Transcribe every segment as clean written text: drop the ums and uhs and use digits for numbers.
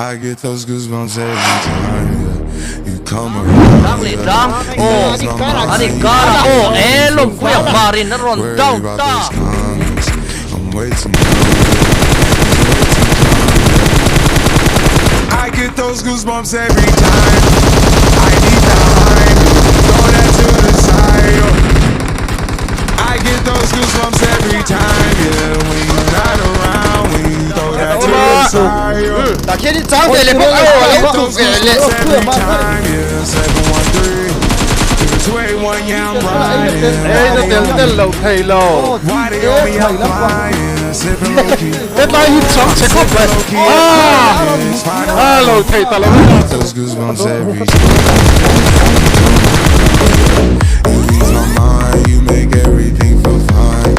I get those goosebumps every time, yeah. You come around, Dang, 아니 까라 엘로 구역 마린 런 다운 다 I'm way too I get those goosebumps every time. I need the high, throw that to the side. I get those goosebumps every time, yeah. When you're not around, when you throw that to the side. 나 캐리 짱 I 돼. get those goosebumps every time, yeah. 713, 281, yeah, I'm riding. 텔로 테일러. Why they on me, I'm flying, sipping low key. 데드라인 hit성 체크업. 헬로 테이터. Those goosebumps every time. You ease my mind, you make everything feel fine.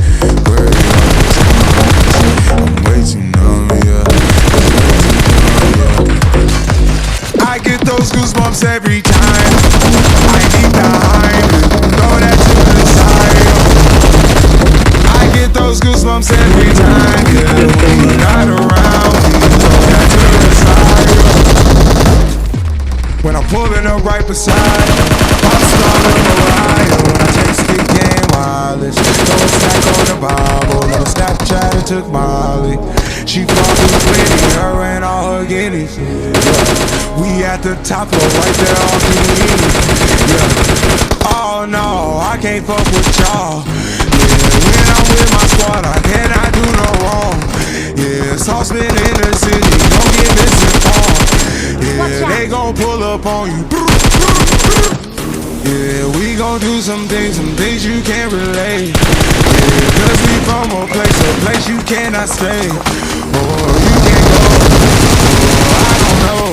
Worry about those times, I'm way too numb, yeah. I get those goosebumps every time. I need the high, throw that to the side. I get those goosebumps every time, yeah. When you're not around, throw that to the side. When I'm pulling up right beside, I'm starting to ride. When I take stick game wireless, throw a stack on the Bible. Little Snapchat and took Molly. She fought through plenty, her and all her guineas. Yeah. We at the top floor, right there on the yeah. Oh no, I can't fuck with y'all. Yeah, when I'm with my squad, I cannot do no wrong. Yeah, saucepan in the city, don't get misinformed. Yeah, they gon' pull up on you. Yeah, we gon' do some things you can't relate. Yeah, cause we from a place you cannot stay. Or you can't go, or I don't know.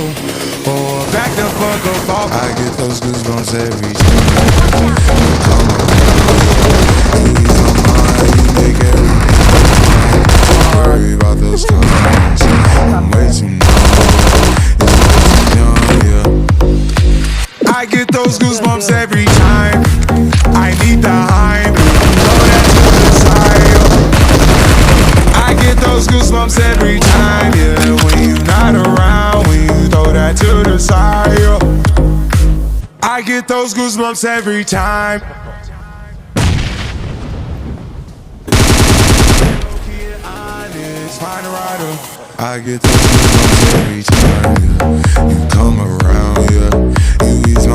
Or back the fuck up off. I get those goosebumps every time. Come around, you ease my mind, you make everything fine. Worry about those times, I'm way too I get those goosebumps every time. I need the high, throw that to the side. I get those goosebumps every time, yeah. When you're not around, when you throw that to the side. I get those goosebumps every time. I get those goosebumps every time, yeah. You come around, yeah. You ease